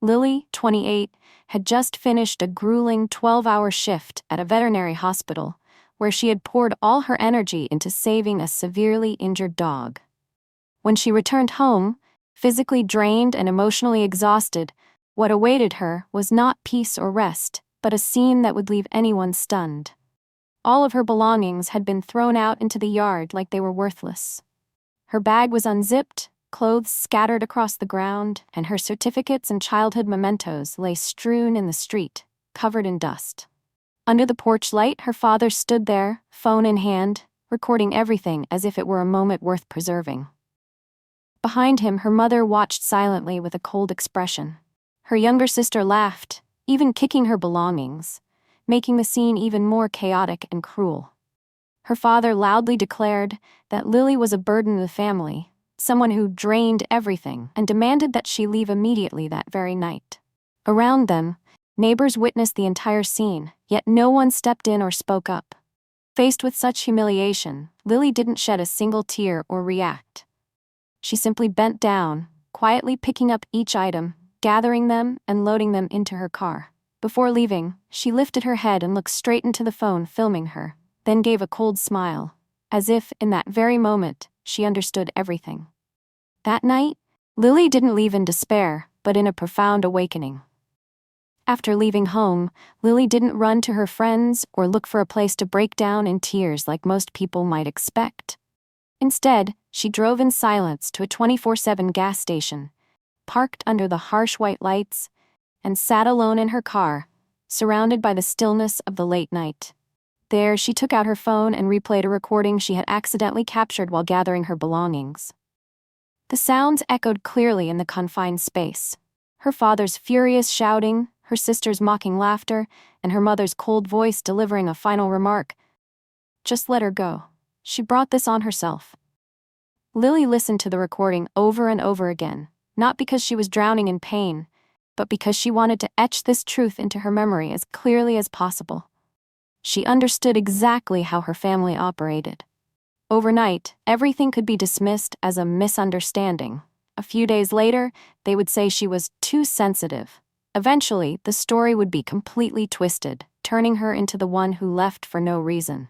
Lily, 28, had just finished a grueling 12-hour shift at a veterinary hospital, where she had poured all her energy into saving a severely injured dog. When she returned home, physically drained and emotionally exhausted, what awaited her was not peace or rest, but a scene that would leave anyone stunned. All of her belongings had been thrown out into the yard like they were worthless. Her bag was unzipped, clothes scattered across the ground, and her certificates and childhood mementos lay strewn in the street, covered in dust. Under the porch light, her father stood there, phone in hand, recording everything as if it were a moment worth preserving. Behind him, her mother watched silently with a cold expression. Her younger sister laughed, even kicking her belongings, making the scene even more chaotic and cruel. Her father loudly declared that Lily was a burden to the family, someone who drained everything, and demanded that she leave immediately that very night. Around them, neighbors witnessed the entire scene, yet no one stepped in or spoke up. Faced with such humiliation, Lily didn't shed a single tear or react. She simply bent down, quietly picking up each item, gathering them and loading them into her car. Before leaving, she lifted her head and looked straight into the phone filming her, then gave a cold smile, as if, in that very moment, she understood everything. That night, Lily didn't leave in despair, but in a profound awakening. After leaving home, Lily didn't run to her friends or look for a place to break down in tears like most people might expect. Instead, she drove in silence to a 24/7 gas station, parked under the harsh white lights, and sat alone in her car, surrounded by the stillness of the late night. There, she took out her phone and replayed a recording she had accidentally captured while gathering her belongings. The sounds echoed clearly in the confined space. Her father's furious shouting, her sister's mocking laughter, and her mother's cold voice delivering a final remark. Just let her go. She brought this on herself. Lily listened to the recording over and over again, not because she was drowning in pain, but because she wanted to etch this truth into her memory as clearly as possible. She understood exactly how her family operated. Overnight, everything could be dismissed as a misunderstanding. A few days later, they would say she was too sensitive. Eventually, the story would be completely twisted, turning her into the one who left for no reason.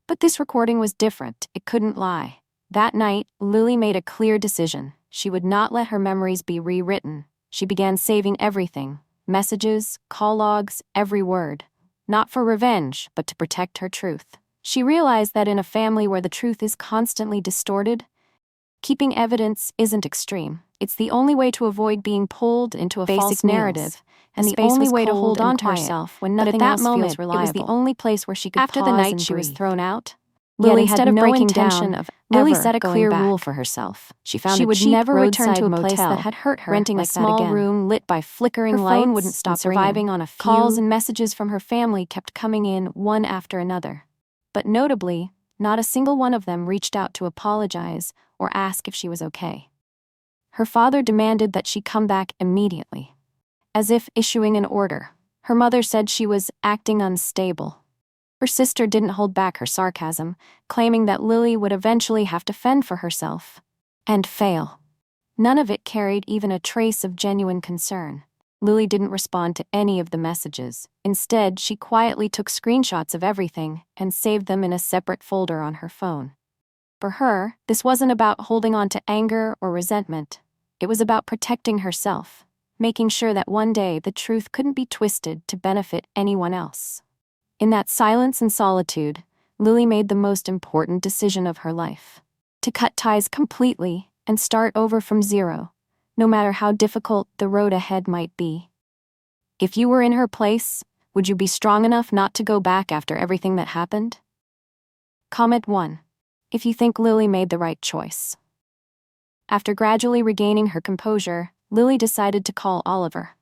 But this recording was different. It couldn't lie. That night, Lily made a clear decision. She would not let her memories be rewritten. She began saving everything: messages, call logs, every word. Not for revenge, but to protect her truth. She realized that in a family where the truth is constantly distorted, keeping evidence isn't extreme. It's the only way to avoid being pulled into a false narrative, and the only way to hold on to herself when nothing else feels reliable. It was the only place where she could pause and breathe. After the night she was thrown out, Lily had no intention of Lily set a clear rule for herself. She found a cheap never return to a place that had hurt her, renting a small room lit by flickering lights. Her phone wouldn't stop surviving on a few. Calls and messages from her family kept coming in one after another. But notably, not a single one of them reached out to apologize or ask if she was okay. Her father demanded that she come back immediately, as if issuing an order. Her mother said she was acting unstable. Her sister didn't hold back her sarcasm, claiming that Lily would eventually have to fend for herself and fail. None of it carried even a trace of genuine concern. Lily didn't respond to any of the messages. Instead, she quietly took screenshots of everything and saved them in a separate folder on her phone. For her, this wasn't about holding on to anger or resentment. It was about protecting herself, making sure that one day the truth couldn't be twisted to benefit anyone else. In that silence and solitude, Lily made the most important decision of her life: to cut ties completely and start over from zero, no matter how difficult the road ahead might be. If you were in her place, would you be strong enough not to go back after everything that happened? Comment 1. If you think Lily made the right choice. After gradually regaining her composure, Lily decided to call Oliver,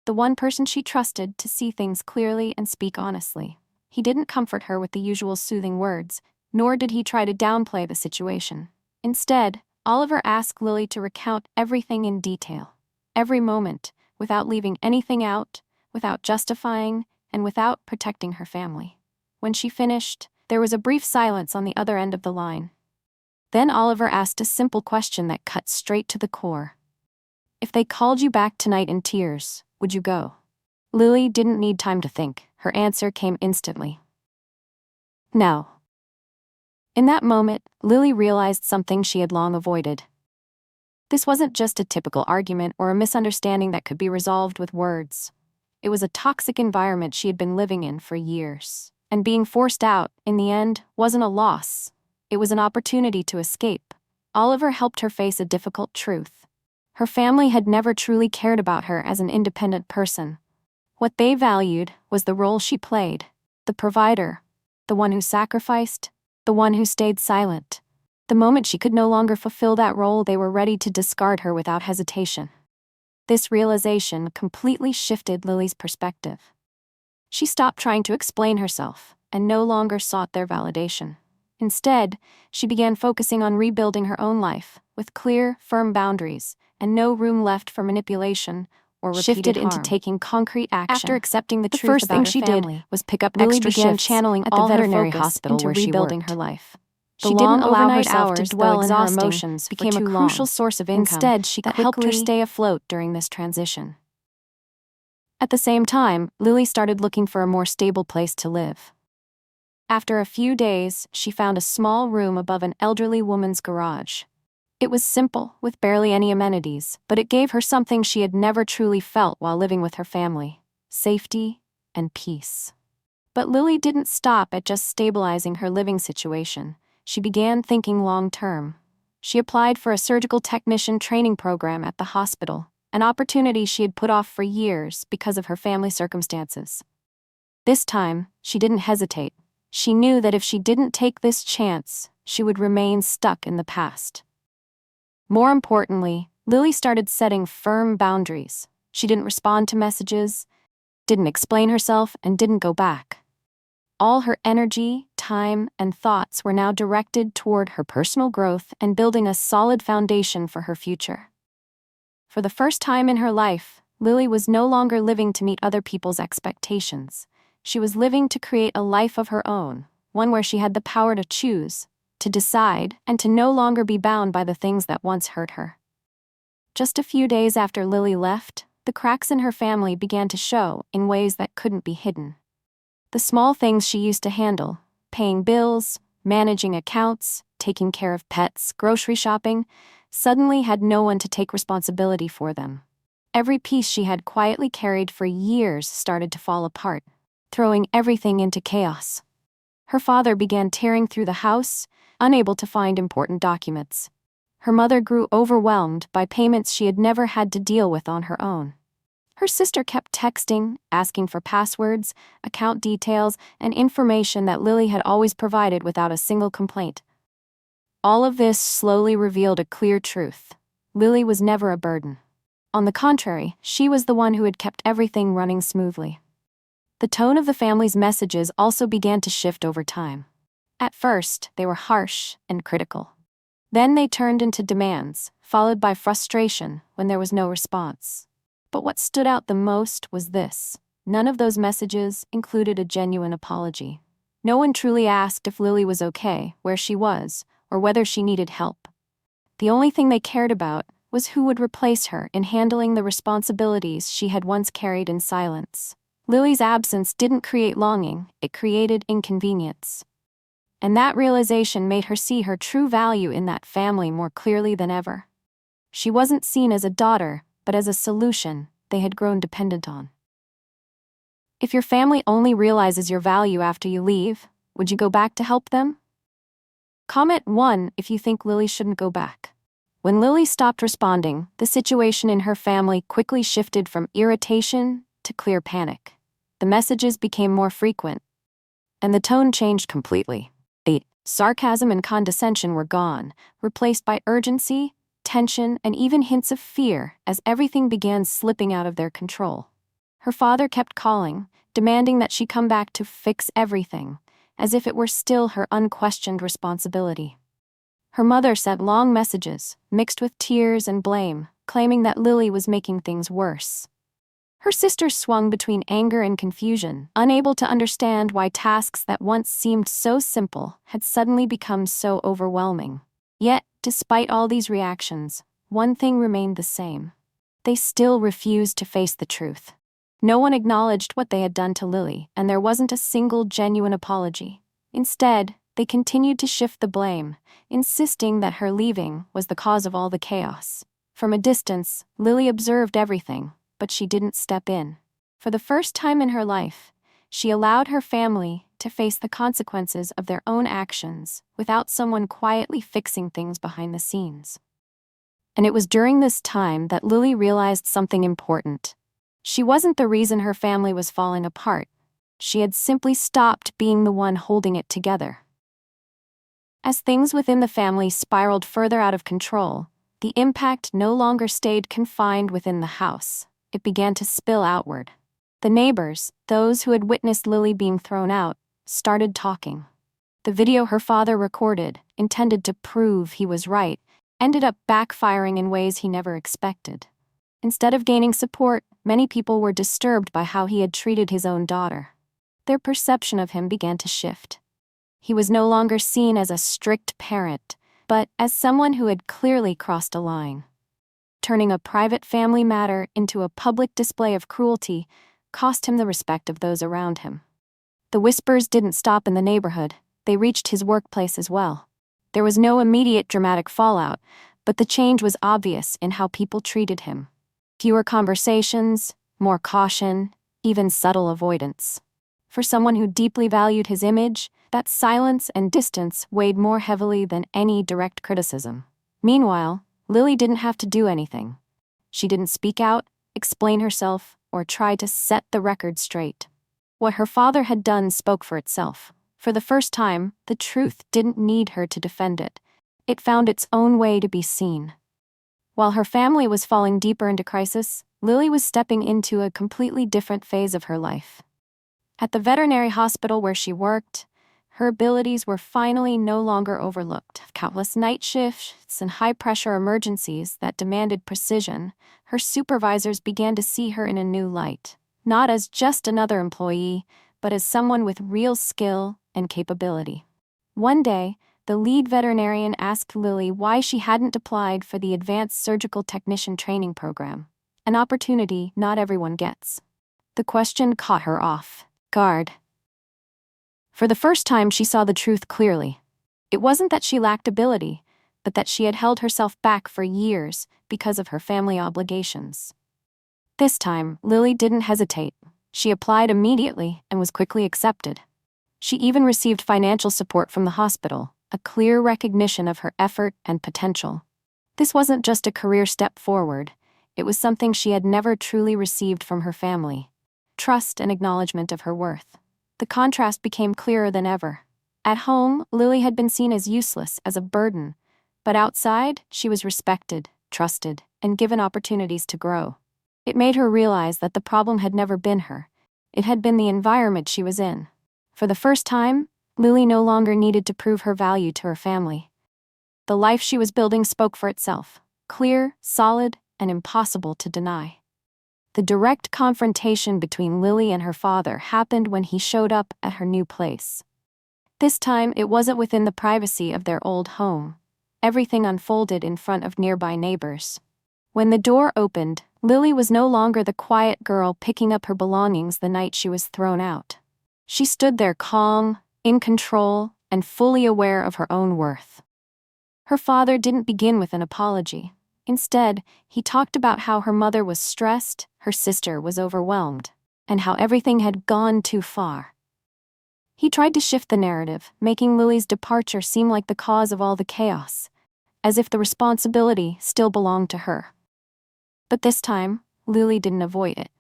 the one person she trusted to see things clearly and speak honestly. He didn't comfort her with the usual soothing words, nor did he try to downplay the situation. Instead, Oliver asked Lily to recount everything in detail, every moment, without leaving anything out, without justifying, and without protecting her family. When she finished, there was a brief silence on the other end of the line. Then Oliver asked a simple question that cut straight to the core. If they called you back tonight in tears, would you go? Lily didn't need time to think. Her answer came instantly. No. In that moment, Lily realized something she had long avoided. This wasn't just a typical argument or a misunderstanding that could be resolved with words. It was a toxic environment she had been living in for years. And being forced out, in the end, wasn't a loss. It was an opportunity to escape. Oliver helped her face a difficult truth. Her family had never truly cared about her as an independent person. What they valued was the role she played, the provider, the one who sacrificed, the one who stayed silent. The moment she could no longer fulfill that role, they were ready to discard her without hesitation. This realization completely shifted Lily's perspective. She stopped trying to explain herself and no longer sought their validation. Instead, she began focusing on rebuilding her own life with clear, firm boundaries and no room left for manipulation or repeated Shifted harm. into taking concrete action. After accepting the truth first about thing her she family did was pick up Lily extra began shifts channeling at all the her veterinary focus hospital into where she rebuilding worked. her life. She The didn't long allow overnight herself hours, to dwell though in her exhausting, emotions for became too a long. crucial source of income. Instead, she that helped her quickly stay afloat during this transition. At the same time, Lily started looking for a more stable place to live. After a few days, she found a small room above an elderly woman's garage. It was simple, with barely any amenities, but it gave her something she had never truly felt while living with her family: safety and peace. But Lily didn't stop at just stabilizing her living situation. She began thinking long-term. She applied for a surgical technician training program at the hospital, an opportunity she had put off for years because of her family circumstances. This time, she didn't hesitate. She knew that if she didn't take this chance, she would remain stuck in the past. More importantly, Lily started setting firm boundaries. She didn't respond to messages, didn't explain herself, and didn't go back. All her energy, time, and thoughts were now directed toward her personal growth and building a solid foundation for her future. For the first time in her life, Lily was no longer living to meet other people's expectations. She was living to create a life of her own, one where she had the power to choose, to decide, and to no longer be bound by the things that once hurt her. Just a few days after Lily left, the cracks in her family began to show in ways that couldn't be hidden. The small things she used to handle, paying bills, managing accounts, taking care of pets, grocery shopping, suddenly had no one to take responsibility for them. Every piece she had quietly carried for years started to fall apart, throwing everything into chaos. Her father began tearing through the house, unable to find important documents. Her mother grew overwhelmed by payments she had never had to deal with on her own. Her sister kept texting, asking for passwords, account details, and information that Lily had always provided without a single complaint. All of this slowly revealed a clear truth. Lily was never a burden. On the contrary, she was the one who had kept everything running smoothly. The tone of the family's messages also began to shift over time. At first, they were harsh and critical. Then they turned into demands, followed by frustration when there was no response. But what stood out the most was this: none of those messages included a genuine apology. No one truly asked if Lily was okay, where she was, or whether she needed help. The only thing they cared about was who would replace her in handling the responsibilities she had once carried in silence. Lily's absence didn't create longing, it created inconvenience. And that realization made her see her true value in that family more clearly than ever. She wasn't seen as a daughter, but as a solution they had grown dependent on. If your family only realizes your value after you leave, would you go back to help them? Comment 1 if you think Lily shouldn't go back. When Lily stopped responding, the situation in her family quickly shifted from irritation to clear panic. The messages became more frequent, and the tone changed completely. Sarcasm and condescension were gone, replaced by urgency, tension, and even hints of fear as everything began slipping out of their control. Her father kept calling, demanding that she come back to fix everything, as if it were still her unquestioned responsibility. Her mother sent long messages, mixed with tears and blame, claiming that Lily was making things worse. Her sister swung between anger and confusion, unable to understand why tasks that once seemed so simple had suddenly become so overwhelming. Yet, despite all these reactions, one thing remained the same. they still refused to face the truth. No one acknowledged what they had done to Lily, and there wasn't a single genuine apology. Instead, they continued to shift the blame, insisting that her leaving was the cause of all the chaos. From a distance, Lily observed everything, but she didn't step in. For the first time in her life, she allowed her family to face the consequences of their own actions without someone quietly fixing things behind the scenes. And it was during this time that Lily realized something important. She wasn't the reason her family was falling apart. She had simply stopped being the one holding it together. As things within the family spiraled further out of control, the impact no longer stayed confined within the house. It began to spill outward. The neighbors, those who had witnessed Lily being thrown out, started talking. The video her father recorded, intended to prove he was right, ended up backfiring in ways he never expected. Instead of gaining support, many people were disturbed by how he had treated his own daughter. Their perception of him began to shift. He was no longer seen as a strict parent, but as someone who had clearly crossed a line. Turning a private family matter into a public display of cruelty cost him the respect of those around him. The whispers didn't stop in the neighborhood, they reached his workplace as well. There was no immediate dramatic fallout, but the change was obvious in how people treated him. Fewer conversations, more caution, even subtle avoidance. For someone who deeply valued his image, that silence and distance weighed more heavily than any direct criticism. Meanwhile, Lily didn't have to do anything. She didn't speak out, explain herself, or try to set the record straight. What her father had done spoke for itself. For the first time, the truth didn't need her to defend it. It found its own way to be seen. While her family was falling deeper into crisis, Lily was stepping into a completely different phase of her life. At the veterinary hospital where she worked, her abilities were finally no longer overlooked. Countless night shifts and high-pressure emergencies that demanded precision, her supervisors began to see her in a new light. Not as just another employee, but as someone with real skill and capability. One day, the lead veterinarian asked Lily why she hadn't applied for the Advanced Surgical Technician Training Program, an opportunity not everyone gets. The question caught her off guard. For the first time, she saw the truth clearly. It wasn't that she lacked ability, but that she had held herself back for years because of her family obligations. This time, Lily didn't hesitate. She applied immediately and was quickly accepted. She even received financial support from the hospital, a clear recognition of her effort and potential. This wasn't just a career step forward, it was something she had never truly received from her family: trust and acknowledgement of her worth. The contrast became clearer than ever. At home, Lily had been seen as useless, as a burden, but outside, she was respected, trusted, and given opportunities to grow. It made her realize that the problem had never been her. It had been the environment she was in. For the first time, Lily no longer needed to prove her value to her family. The life she was building spoke for itself, clear, solid, and impossible to deny. The direct confrontation between Lily and her father happened when he showed up at her new place. This time, it wasn't within the privacy of their old home. Everything unfolded in front of nearby neighbors. When the door opened, Lily was no longer the quiet girl picking up her belongings the night she was thrown out. She stood there calm, in control, and fully aware of her own worth. Her father didn't begin with an apology. Instead, he talked about how her mother was stressed, her sister was overwhelmed, and how everything had gone too far. He tried to shift the narrative, making Lily's departure seem like the cause of all the chaos, as if the responsibility still belonged to her. But this time, Lily didn't avoid it.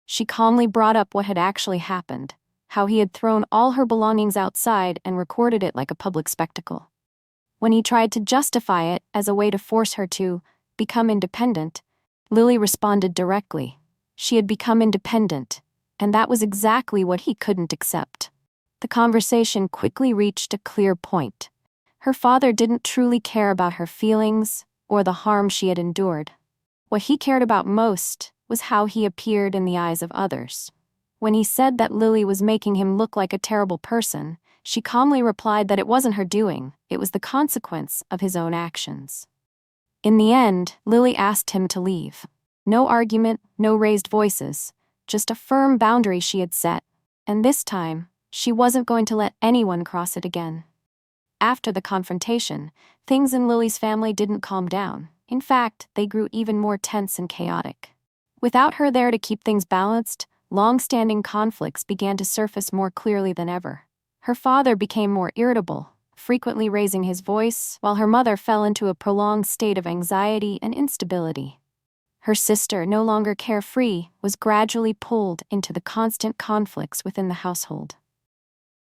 She calmly brought up what had actually happened, how he had thrown all her belongings outside and recorded it like a public spectacle. When he tried to justify it as a way to force her to become independent, Lily responded directly. She had become independent, and that was exactly what he couldn't accept. The conversation quickly reached a clear point. Her father didn't truly care about her feelings or the harm she had endured. What he cared about most was how he appeared in the eyes of others. When he said that Lily was making him look like a terrible person, she calmly replied that it wasn't her doing, it was the consequence of his own actions. In the end, Lily asked him to leave. No argument, no raised voices, just a firm boundary she had set. And this time, she wasn't going to let anyone cross it again. After the confrontation, things in Lily's family didn't calm down. In fact, they grew even more tense and chaotic. Without her there to keep things balanced, long-standing conflicts began to surface more clearly than ever. Her father became more irritable, frequently raising his voice, while her mother fell into a prolonged state of anxiety and instability. Her sister, no longer carefree, was gradually pulled into the constant conflicts within the household.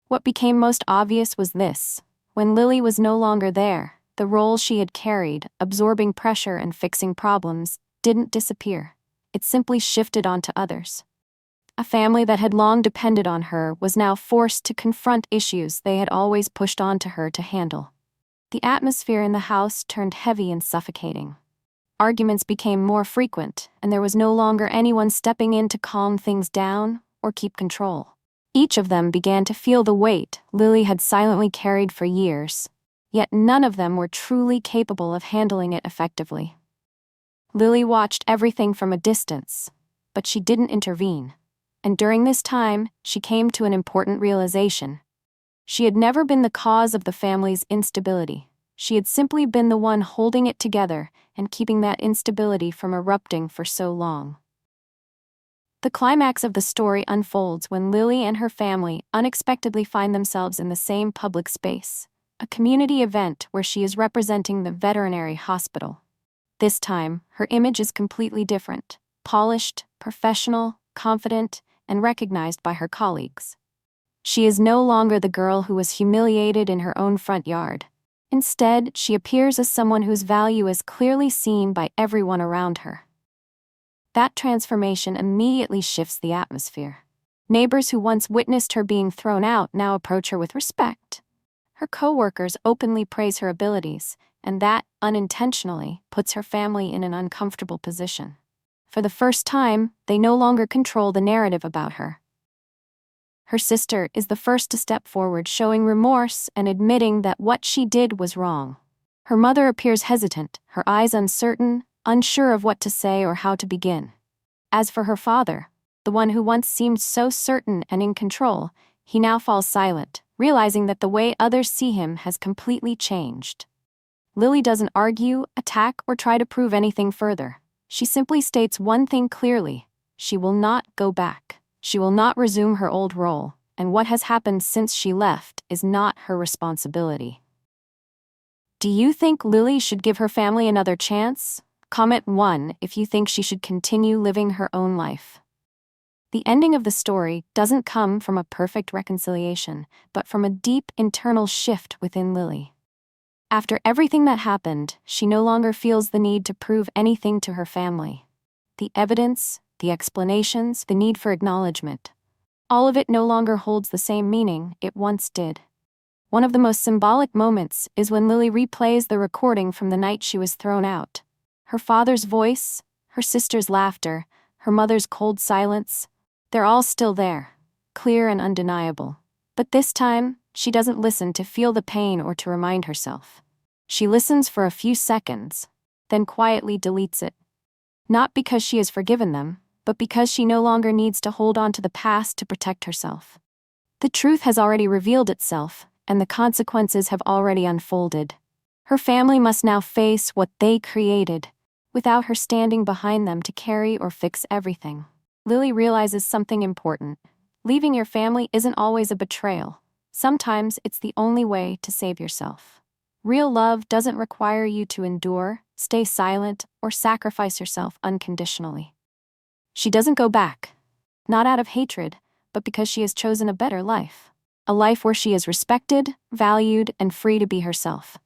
What became most obvious was this: when Lily was no longer there, the role she had carried, absorbing pressure and fixing problems, didn't disappear. It simply shifted onto others. A family that had long depended on her was now forced to confront issues they had always pushed onto her to handle. The atmosphere in the house turned heavy and suffocating. Arguments became more frequent, and there was no longer anyone stepping in to calm things down or keep control. Each of them began to feel the weight Lily had silently carried for years, yet none of them were truly capable of handling it effectively. Lily watched everything from a distance, but she didn't intervene. And during this time, she came to an important realization. She had never been the cause of the family's instability. She had simply been the one holding it together and keeping that instability from erupting for so long. The climax of the story unfolds when Lily and her family unexpectedly find themselves in the same public space, a community event where she is representing the veterinary hospital. This time, her image is completely different: polished, professional, confident, and recognized by her colleagues. She is no longer the girl who was humiliated in her own front yard. Instead, she appears as someone whose value is clearly seen by everyone around her. That transformation immediately shifts the atmosphere. Neighbors who once witnessed her being thrown out now approach her with respect. Her co-workers openly praise her abilities, and that, unintentionally, puts her family in an uncomfortable position. For the first time, they no longer control the narrative about her. Her sister is the first to step forward, showing remorse and admitting that what she did was wrong. Her mother appears hesitant, her eyes uncertain, unsure of what to say or how to begin. As for her father, the one who once seemed so certain and in control, he now falls silent, realizing that the way others see him has completely changed. Lily doesn't argue, attack, or try to prove anything further. She simply states one thing clearly: she will not go back. She will not resume her old role, and what has happened since she left is not her responsibility. Do you think Lily should give her family another chance? Comment 1 if you think she should continue living her own life. The ending of the story doesn't come from a perfect reconciliation, but from a deep internal shift within Lily. After everything that happened, she no longer feels the need to prove anything to her family. The evidence, the explanations, the need for acknowledgement, all of it no longer holds the same meaning it once did. One of the most symbolic moments is when Lily replays the recording from the night she was thrown out. Her father's voice, her sister's laughter, her mother's cold silence, they're all still there, clear and undeniable. But this time, she doesn't listen to feel the pain or to remind herself. She listens for a few seconds, then quietly deletes it. Not because she has forgiven them, but because she no longer needs to hold on to the past to protect herself. The truth has already revealed itself, and the consequences have already unfolded. Her family must now face what they created, without her standing behind them to carry or fix everything. Lily realizes something important. Leaving your family isn't always a betrayal. Sometimes it's the only way to save yourself. Real love doesn't require you to endure, stay silent, or sacrifice yourself unconditionally. She doesn't go back, not out of hatred, but because she has chosen a better life. A life where she is respected, valued, and free to be herself.